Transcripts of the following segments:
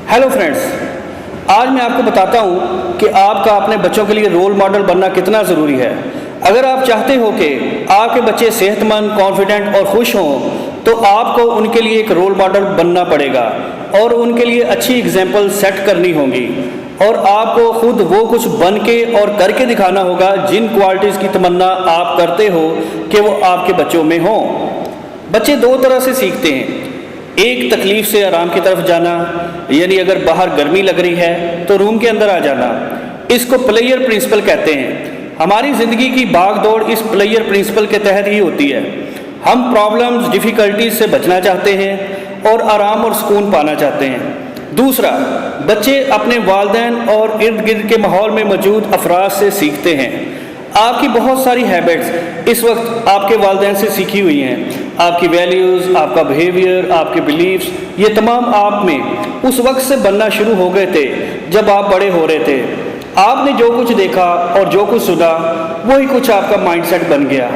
Hello friends, आज मैं आपको बताता हूँ कि आपका अपने बच्चों के लिए रोल मॉडल बनना कितना ज़रूरी है। अगर आप चाहते हो कि आपके बच्चे सेहतमंद, कॉन्फिडेंट और खुश हों, तो आपको उनके लिए एक रोल मॉडल बनना पड़ेगा और उनके लिए अच्छी एग्जाम्पल सेट करनी होगी और आपको खुद वो कुछ बन के और करके दिखाना होगा जिन क्वालिटीज़ की तमन्ना आप करते हो कि वो आपके बच्चों में हों। बच्चे दो तरह से सीखते हैं, एक तकलीफ से आराम की तरफ जाना, यानी अगर बाहर गर्मी लग रही है तो रूम के अंदर आ जाना। इसको प्लेयर प्रिंसिपल कहते हैं। हमारी ज़िंदगी की भाग दौड़ इस प्लेयर प्रिंसिपल के तहत ही होती है। हम प्रॉब्लम्स, डिफ़िकल्टीज से बचना चाहते हैं और आराम और सुकून पाना चाहते हैं। दूसरा, बच्चे अपने वालिदैन और इर्द गिर्द के माहौल में मौजूद अफराद से सीखते हैं। आपकी बहुत सारी हैबिट्स इस वक्त आपके वालिदैन से सीखी हुई हैं। आपकी वैल्यूज़, आपका बिहेवियर, आपके बिलीव्स, ये तमाम आप में उस वक्त से बनना शुरू हो गए थे जब आप बड़े हो रहे थे। आपने जो कुछ देखा और जो कुछ सुना वही कुछ आपका माइंडसेट बन गया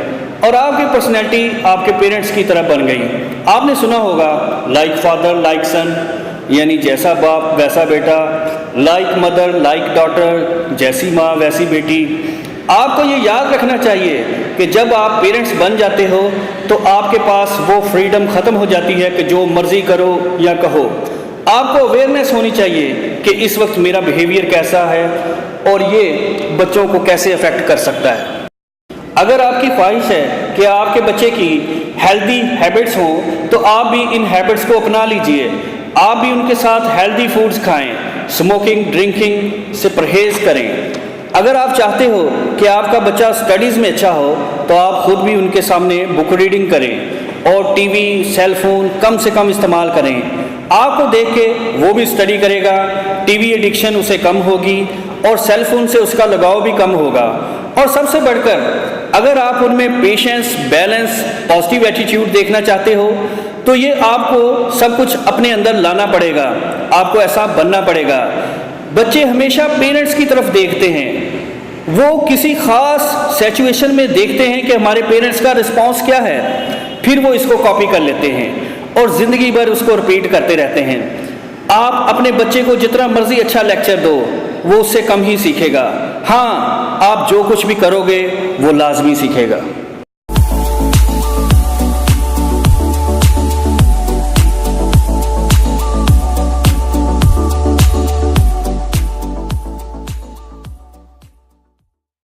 और आपकी पर्सनैलिटी आपके पेरेंट्स की तरह बन गई। आपने सुना होगा लाइक फादर लाइक सन, यानी जैसा बाप वैसा बेटा, लाइक मदर लाइक डॉटर, जैसी माँ वैसी बेटी। आपको ये याद रखना चाहिए कि जब आप पेरेंट्स बन जाते हो तो आपके पास वो फ्रीडम ख़त्म हो जाती है कि जो मर्ज़ी करो या कहो। आपको अवेयरनेस होनी चाहिए कि इस वक्त मेरा बिहेवियर कैसा है और ये बच्चों को कैसे अफेक्ट कर सकता है। अगर आपकी ख्वाहिश है कि आपके बच्चे की हेल्दी हैबिट्स हों तो आप भी इन हैबिट्स को अपना लीजिए। आप भी उनके साथ हेल्दी फूड्स खाएं, स्मोकिंग, ड्रिंकिंग से परहेज़ करें। अगर आप चाहते हो कि आपका बच्चा स्टडीज़ में अच्छा हो तो आप खुद भी उनके सामने बुक रीडिंग करें और टीवी, सेल फ़ोन कम से कम इस्तेमाल करें। आपको देख के वो भी स्टडी करेगा, टीवी एडिक्शन उसे कम होगी और सेल फ़ोन से उसका लगाव भी कम होगा। और सबसे बढ़कर अगर आप उनमें पेशेंस, बैलेंस, पॉजिटिव एटीट्यूड देखना चाहते हो तो ये आपको सब कुछ अपने अंदर लाना पड़ेगा, आपको ऐसा बनना पड़ेगा। बच्चे हमेशा पेरेंट्स की तरफ देखते हैं, वो किसी ख़ास सिचुएशन में देखते हैं कि हमारे पेरेंट्स का रिस्पांस क्या है, फिर वो इसको कॉपी कर लेते हैं और ज़िंदगी भर उसको रिपीट करते रहते हैं। आप अपने बच्चे को जितना मर्ज़ी अच्छा लेक्चर दो वो उससे कम ही सीखेगा। हाँ, आप जो कुछ भी करोगे वो लाजमी सीखेगा।